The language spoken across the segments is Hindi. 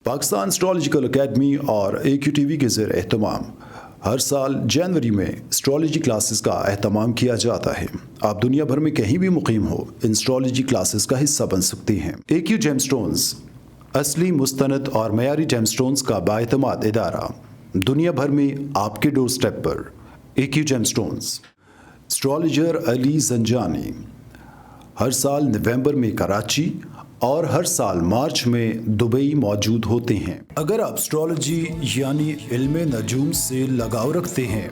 पाकिस्तान एस्ट्रोलॉजिकल एकेडमी और AQ TV के ज़ेर एहतमाम हर साल जनवरी में एस्ट्रोलॉजी क्लासेस का एहतमाम किया जाता है। आप दुनिया भर में कहीं भी मुकीम हो, इन एस्ट्रोलॉजी क्लासेस का हिस्सा बन सकते हैं। AQ जेमस्टोन्स असली, मुस्तनद और मयारी जेमस्टोन्स का बाएतमाद इदारा, दुनिया भर में आपके डोर स्टेप पर। AQ gemstones. Astrologer Ali Zanjani हर साल नवंबर में कराची और हर साल मार्च में दुबई मौजूद होते हैं। अगर आप एस्ट्रोलॉजी यानी इल्म नजूम से लगाव रखते हैं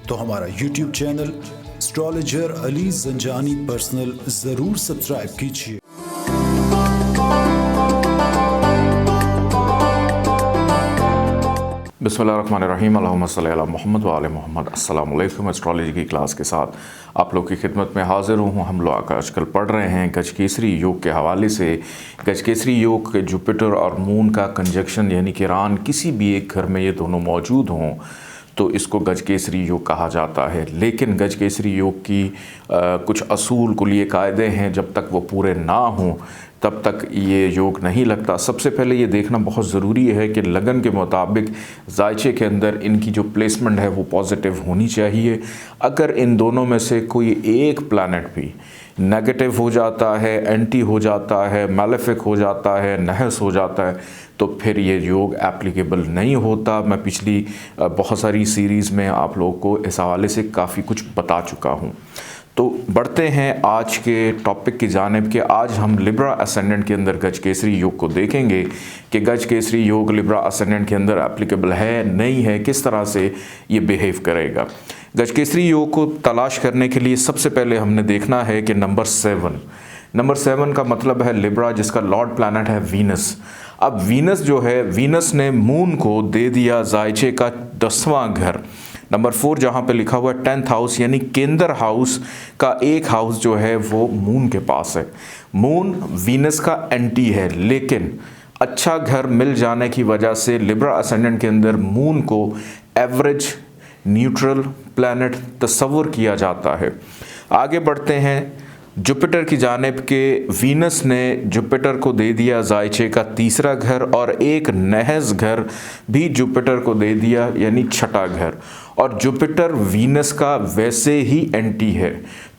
तो हमारा YouTube channel astrologer Ali Zanjani personal ज़रूर सब्सक्राइब कीजिए। बिस्मिल्लाहिर्रहमानिर्रहीम, अल्लाहुम्मा सल्ली अला मुहम्मद व आले मुहम्मद। अस्सलाम वालेकुम। एस्ट्रोलॉजी की क्लास के साथ आप लोग की खिदमत में हाजिर हूँ। हम लोग आजकल पढ़ रहे हैं गजकेसरी योग के हवाले से। गजकेसरी योग के जुपिटर और मून का कंजक्शन यानी कि रान किसी भी एक घर में ये दोनों मौजूद हों तो इसको गजकेसरी योग कहा जाता है। लेकिन गजकेसरी योग की कुछ असूल कुलिये कायदे हैं, जब तक वो पूरे ना हों तब तक ये योग नहीं लगता। सबसे पहले ये देखना बहुत ज़रूरी है कि लगन के मुताबिक जायचे के अंदर इनकी जो प्लेसमेंट है वो पॉजिटिव होनी चाहिए। अगर इन दोनों में से कोई एक प्लैनेट भी नेगेटिव हो जाता है, एंटी हो जाता है, मैलेफिक हो जाता है, नहस हो जाता है, तो फिर ये योग एप्लीकेबल नहीं होता। मैं पिछली बहुत सारी सीरीज़ में आप लोगों को इस हवाले से काफ़ी कुछ बता चुका हूँ। तो बढ़ते हैं आज के टॉपिक की जानिब कि आज हम लिब्रा असेंडेंट के अंदर गजकेसरी योग को देखेंगे कि गजकेसरी योग लिब्रा असेंडेंट के अंदर एप्लीकेबल है, नहीं है, किस तरह से ये बिहेव करेगा। गजकेसरी योग को तलाश करने के लिए सबसे पहले हमने देखना है कि नंबर 7 का मतलब है लिब्रा, जिसका लॉर्ड प्लैनेट है वीनस। अब वीनस जो है, वीनस ने मून को दे दिया जायचे का 10वां घर। नंबर 4 जहाँ पे लिखा हुआ है 10th हाउस, यानी केंद्र हाउस का एक हाउस जो है वो मून के पास है। मून वीनस का एंटी है, लेकिन अच्छा घर मिल जाने की वजह से लिब्रा असेंडेंट के अंदर मून को एवरेज न्यूट्रल प्लैनेट तस्वुर किया जाता है। आगे बढ़ते हैं जुपिटर की जानिब के। वीनस ने जुपिटर को दे दिया जायचे का 3रा घर और एक नहस घर भी जुपिटर को दे दिया, यानी 6ठा घर। और जुपिटर वीनस का वैसे ही एंटी है,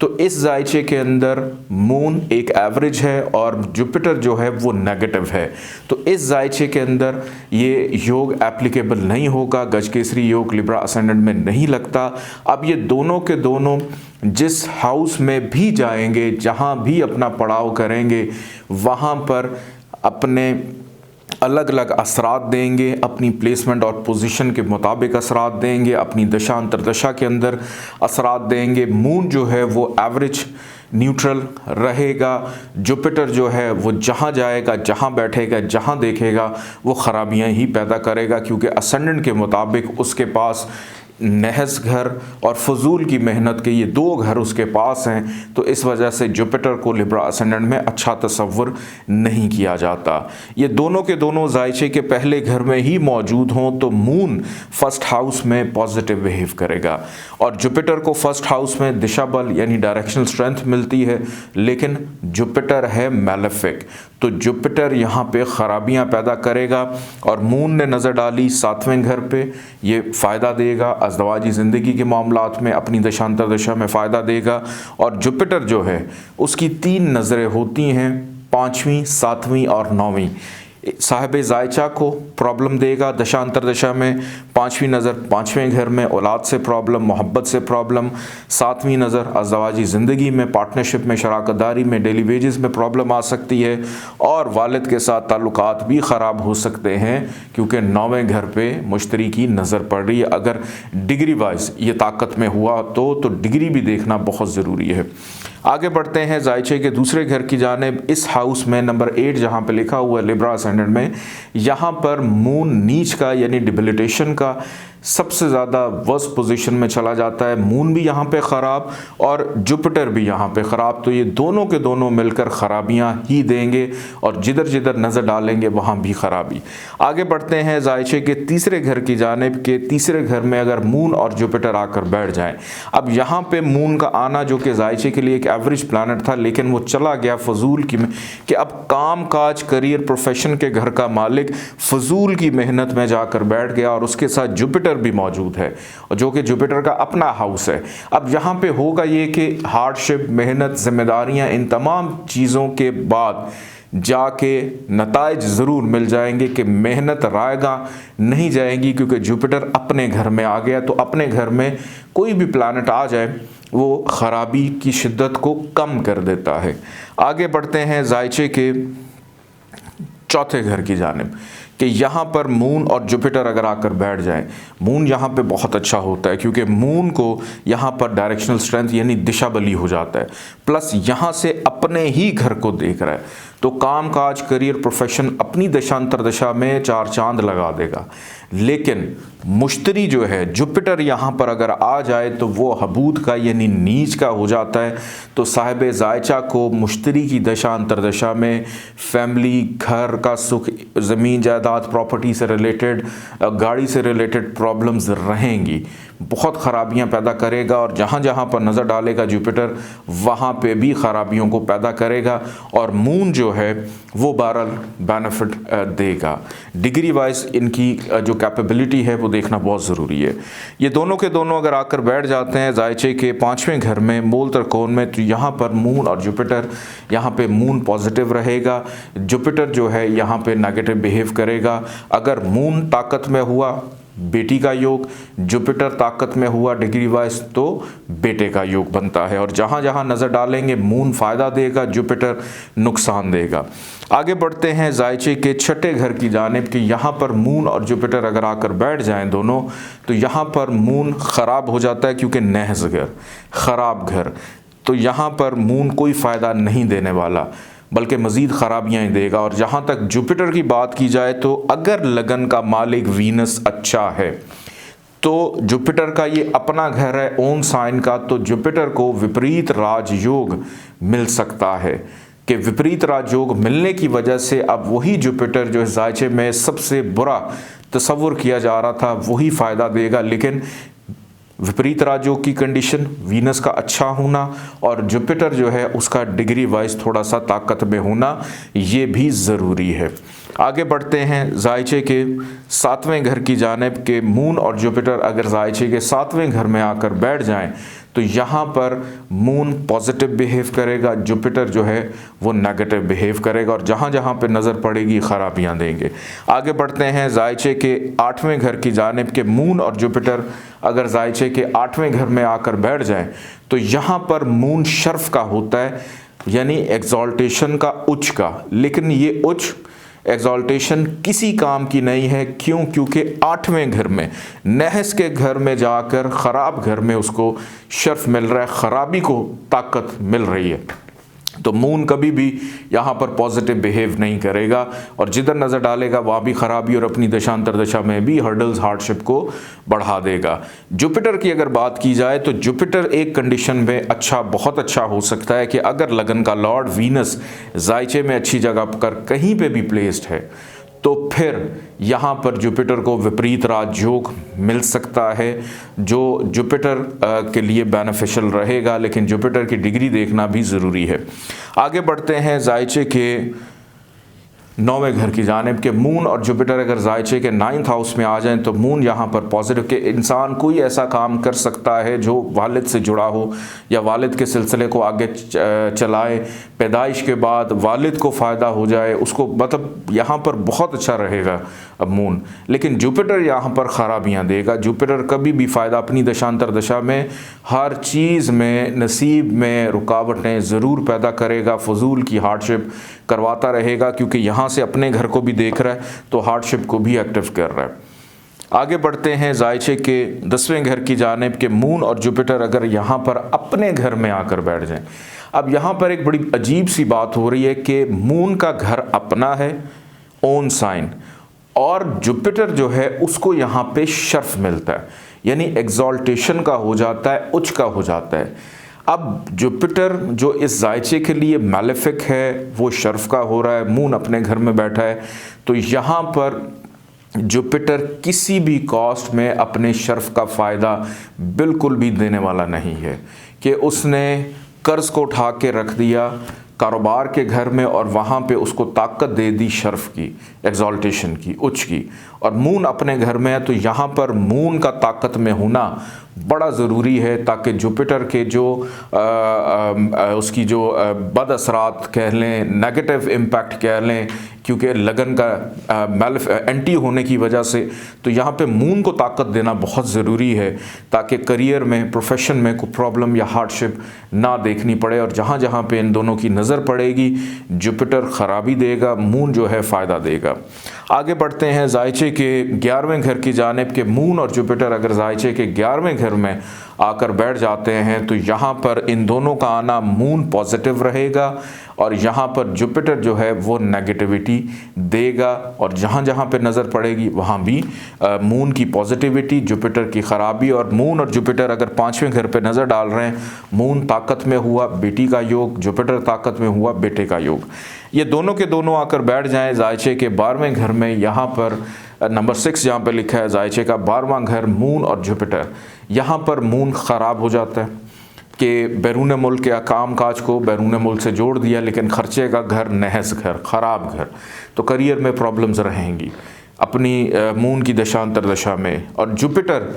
तो इस जायचे के अंदर मून एक एवरेज है और जुपिटर जो है वो नेगेटिव है। तो इस जायचे के अंदर ये योग एप्लीकेबल नहीं होगा, गजकेसरी योग लिब्रा असेंडेंट में नहीं लगता। अब ये दोनों के दोनों जिस हाउस में भी जाएंगे, जहाँ भी अपना पड़ाव करेंगे, वहाँ पर अपने अलग अलग असरात देंगे, अपनी प्लेसमेंट और पोजीशन के मुताबिक असरात देंगे, अपनी दशा अंतरदशा के अंदर असरात देंगे। मून जो है वो एवरेज न्यूट्रल रहेगा। जुपिटर जो है वो जहाँ जाएगा, जहाँ बैठेगा, जहाँ देखेगा वो ख़राबियाँ ही पैदा करेगा, क्योंकि असेंडेंट के मुताबिक उसके पास नहस घर और फजूल की मेहनत के ये 2 घर उसके पास हैं। तो इस वजह से जुपिटर को लिब्रा असेंडेंट में अच्छा तस्वुर नहीं किया जाता। ये दोनों के दोनों जायचे के पहले घर में ही मौजूद हों तो मून फर्स्ट हाउस में पॉजिटिव बिहेव करेगा और जुपिटर को फर्स्ट हाउस में दिशा बल यानी डायरेक्शनल स्ट्रेंथ मिलती है, लेकिन जुपिटर है मैलेफिक, तो जुपिटर यहाँ पे ख़राबियाँ पैदा करेगा। और मून ने नज़र डाली 7वें घर पे, ये फ़ायदा देगा अज़दवाजी ज़िंदगी के मामलात में, अपनी दशांतर दशा में फ़ायदा देगा। और जुपिटर जो है उसकी 3 नज़रें होती हैं, 5वीं, 7वीं और 9वीं। साहिब जायचा को प्रॉब्लम देगा दशांतर दशा में। 5वीं नज़र 5वें घर में औलाद से प्रॉब्लम, मोहब्बत से प्रॉब्लम। 7वीं नज़र अज़दवाजी ज़िंदगी में, पार्टनरशिप में, शराकतदारी में, डेली वेजेस में प्रॉब्लम आ सकती है और वालिद के साथ ताल्लुकात भी ख़राब हो सकते हैं, क्योंकि 9वें घर पे मुश्तरी की नज़र पड़ रही है। अगर डिग्री वाइज ये ताकत में हुआ तो डिग्री भी देखना बहुत ज़रूरी है। आगे बढ़ते हैं जायचे के दूसरे घर की जानिब। इस हाउस में नंबर 8 जहाँ पे लिखा हुआ है लिब्रा असेंडेंट में, यहाँ पर मून नीच का यानी डिबिलिटेशन का सबसे ज़्यादा वर्स्ट पोजीशन में चला जाता है। मून भी यहाँ पे ख़राब और जुपिटर भी यहाँ पे ख़राब, तो ये दोनों के दोनों मिलकर ख़राबियाँ ही देंगे और जिधर जिधर नज़र डालेंगे वहाँ भी ख़राबी। आगे बढ़ते हैं जायचे के तीसरे घर की जानिब के तीसरे घर में अगर मून और जुपिटर आकर बैठ जाएं। अब यहाँ पे मून का आना जो कि जायचे के लिए एक एवरेज प्लानट था, लेकिन वो चला गया फजूल की में कि अब काम काज करियर प्रोफेशन के घर का मालिक फजूल की मेहनत में जाकर बैठ गया और उसके साथ जुपिटर भी मौजूद है जो कि जुपिटर का अपना हाउस है। अब यहाँ पे होगा ये कि हार्डशिप, मेहनत, जिम्मेदारियाँ, इन तमाम चीज़ों के बाद जाके नताइज ज़रूर मिल जाएंगे कि मेहनत रायगा नहीं जाएगी, क्योंकि जुपिटर अपने घर में आ गया। तो अपने घर में कोई भी प्लैनेट आ जाए वो ख़राबी की शिद्दत को कम कर देता है। आगे बढ़ते हैं जायचे के चौथे घर की जानिब कि यहाँ पर मून और जुपिटर अगर आकर बैठ जाएं। मून यहाँ पे बहुत अच्छा होता है क्योंकि मून को यहाँ पर डायरेक्शनल स्ट्रेंथ यानी दिशा बली हो जाता है, प्लस यहाँ से अपने ही घर को देख रहा है, तो काम काज, करियर, प्रोफेशन अपनी दशा अंतरदशा में चार चांद लगा देगा। लेकिन मुश्तरी जो है जुपिटर यहाँ पर अगर आ जाए तो वो हबूद का यानी नीच का हो जाता है। तो साहिब जायचा को मुश्तरी की दशा अंतरदशा में फैमिली, घर का सुख, ज़मीन जायदाद, प्रॉपर्टी से रिलेटेड, गाड़ी से रिलेटेड प्रॉब्लम्स रहेंगी, बहुत ख़राबियाँ पैदा करेगा और जहाँ जहाँ पर नज़र डालेगा जुपिटर वहाँ पे भी ख़राबियों को पैदा करेगा। और मून जो है वो बहरहाल बेनिफिट देगा। डिग्री वाइज इनकी जो कैपेबिलिटी है वो देखना बहुत ज़रूरी है। ये दोनों के दोनों अगर आकर बैठ जाते हैं जायचे के पाँचवें घर में मूल त्रिकोण में, तो यहाँ पर मून और जुपिटर, यहाँ पे मून पॉजिटिव रहेगा, जुपिटर जो है यहाँ पे नेगेटिव बिहेव करेगा। अगर मून ताकत में हुआ बेटी का योग, जुपिटर ताकत में हुआ डिग्री वाइज तो बेटे का योग बनता है। और जहाँ जहाँ नज़र डालेंगे मून फ़ायदा देगा, जुपिटर नुकसान देगा। आगे बढ़ते हैं जायचे के छठे घर की जानिब कि यहाँ पर मून और जुपिटर अगर आकर बैठ जाएं दोनों, तो यहाँ पर मून ख़राब हो जाता है क्योंकि नहस घर, ख़राब घर, तो यहाँ पर मून कोई फ़ायदा नहीं देने वाला बल्कि मज़ीद ख़राबियाँ ही देगा। और जहाँ तक जुपिटर की बात की जाए तो अगर लगन का मालिक वीनस अच्छा है तो जुपिटर का ये अपना घर है ओन साइन का, तो जुपिटर को विपरीत राजयोग मिल सकता है कि विपरीत राजयोग मिलने की वजह से अब वही जुपिटर जो जायचे में सबसे बुरा तस्वुर किया जा रहा था वही फ़ायदा देगा। लेकिन विपरीत राजयोग की कंडीशन वीनस का अच्छा होना और जुपिटर जो है उसका डिग्री वाइज थोड़ा सा ताकत में होना ये भी ज़रूरी है। आगे बढ़ते हैं जायचे के सातवें घर की जानिब के मून और जुपिटर अगर जायचे के सातवें घर में आकर बैठ जाएं तो यहाँ पर मून पॉजिटिव बिहेव करेगा, जुपिटर जो है वो नेगेटिव बिहेव करेगा और जहाँ जहाँ पे नज़र पड़ेगी ख़राबियाँ देंगे। आगे बढ़ते हैं जायचे के आठवें घर की जानिब के मून और जुपिटर अगर जायचे के आठवें घर में आकर बैठ जाएं तो यहाँ पर मून शर्फ का होता है यानी एग्जॉल्टेशन का, उच्च का, लेकिन ये उच्च एग्जॉल्टेशन किसी काम की नहीं है। क्यों? क्योंकि आठवें घर में नहस के घर में जाकर ख़राब घर में उसको शर्फ मिल रहा है, ख़राबी को ताकत मिल रही है। तो मून कभी भी यहाँ पर पॉजिटिव बिहेव नहीं करेगा और जिधर नज़र डालेगा वहाँ भी ख़राबी और अपनी दशांतर दशा में भी हर्डल्स, हार्डशिप को बढ़ा देगा। जुपिटर की अगर बात की जाए तो जुपिटर एक कंडीशन में अच्छा, बहुत अच्छा हो सकता है कि अगर लगन का लॉर्ड वीनस जायचे में अच्छी जगह पर कहीं पे भी प्लेस्ड है तो फिर यहाँ पर जुपिटर को विपरीत राजयोग मिल सकता है जो जुपिटर के लिए बेनिफिशियल रहेगा, लेकिन जुपिटर की डिग्री देखना भी ज़रूरी है। आगे बढ़ते हैं जायचे के नौवें घर की जानिब के मून और जुपिटर अगर जायचे के 9th हाउस में आ जाएं तो मून यहाँ पर पॉजिटिव के इंसान कोई ऐसा काम कर सकता है जो वालिद से जुड़ा हो या वालिद के सिलसिले को आगे चलाए, पैदाइश के बाद वालिद को फ़ायदा हो जाए उसको, मतलब यहाँ पर बहुत अच्छा रहेगा अब मून। लेकिन जुपिटर यहाँ पर ख़राबियाँ देगा। जुपिटर कभी भी फ़ायदा अपनी दशांतर दशा में हर चीज़ में, नसीब में रुकावटें ज़रूर पैदा करेगा, फजूल की हार्डशिप करवाता रहेगा क्योंकि यहाँ से अपने घर को भी देख रहा है तो हार्डशिप को भी एक्टिव कर रहा है। आगे बढ़ते हैं जायचे के 10वें घर की जानिब के मून और जुपिटर अगर यहाँ पर अपने घर में आकर बैठ जाएं। अब यहाँ पर एक बड़ी अजीब सी बात हो रही है कि मून का घर अपना है ओन साइन और जुपिटर जो है उसको यहाँ पे शर्फ मिलता है, यानी एग्जॉल्टेशन का हो जाता है, उच्च का हो जाता है। अब जुपिटर जो इस जायचे के लिए मैलेफिक है वो शर्फ का हो रहा है, मून अपने घर में बैठा है, तो यहाँ पर जुपिटर किसी भी कॉस्ट में अपने शर्फ का फ़ायदा बिल्कुल भी देने वाला नहीं है कि उसने कर्ज़ को उठा के रख दिया कारोबार के घर में और वहाँ पे उसको ताकत दे दी शर्फ की, एग्जॉल्टेशन की, उच्च की। और मून अपने घर में है तो यहाँ पर मून का ताकत में होना बड़ा ज़रूरी है ताकि जुपिटर के जो उसकी जो बद असरात कह लें, नेगेटिव इम्पैक्ट कह लें, क्योंकि लगन का एंटी होने की वजह से, तो यहाँ पे मून को ताकत देना बहुत ज़रूरी है ताकि करियर में, प्रोफेशन में कोई प्रॉब्लम या हार्डशिप ना देखनी पड़े। और जहाँ जहाँ पे इन दोनों की नज़र पड़ेगी जुपिटर ख़राबी देगा, मून जो है फ़ायदा देगा। आगे बढ़ते हैं जायचे के 11वें घर की जानिब के मून और जुपिटर अगर जायचे के 11वें घर में आकर बैठ जाते हैं तो यहाँ पर इन दोनों का आना, मून पॉजिटिव रहेगा और यहाँ पर जुपिटर जो है वो नेगेटिविटी देगा। और जहाँ जहाँ पे नज़र पड़ेगी वहाँ भी मून की पॉजिटिविटी, जुपिटर की ख़राबी। और मून और जुपिटर अगर 5वें घर पे नज़र डाल रहे हैं, मून ताकत में हुआ बेटी का योग, जुपिटर ताकत में हुआ बेटे का योग, ये दोनों के दोनों आकर बैठ जाएं जायचे के 12वें घर में। यहाँ पर नंबर 6 जहाँ पे लिखा है जायचे का 12वां घर मून और जुपिटर, यहाँ पर मून ख़राब हो जाता है कि बैरून मुल्क या काम काज को बैरून मुल्क से जोड़ दिया, लेकिन ख़र्चे का घर, नहस घर, ख़राब घर, तो करियर में प्रॉब्लम्स रहेंगी अपनी मून की दशांतर दशा में। और जुपिटर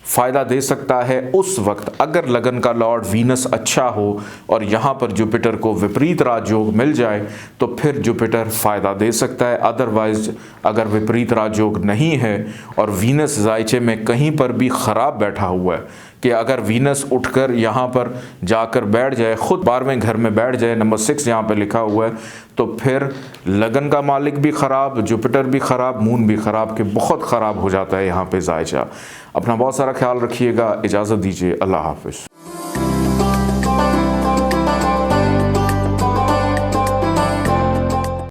फ़ायदा दे सकता है उस वक्त अगर लगन का लॉर्ड वीनस अच्छा हो और यहाँ पर जुपिटर को विपरीत राजयोग मिल जाए तो फिर जुपिटर फ़ायदा दे सकता है। अदरवाइज अगर विपरीत राजयोग नहीं है और वीनस जायचे में कहीं पर भी ख़राब बैठा हुआ है कि अगर वीनस उठकर यहाँ पर जाकर बैठ जाए, ख़ुद 12वें घर में बैठ जाए, नंबर 6 यहाँ पे लिखा हुआ है, तो फिर लगन का मालिक भी ख़राब, जुपिटर भी ख़राब, मून भी ख़राब, कि बहुत ख़राब हो जाता है यहाँ पे जायचा। अपना बहुत सारा ख्याल रखिएगा, इजाज़त दीजिए, अल्लाह हाफ़िज़।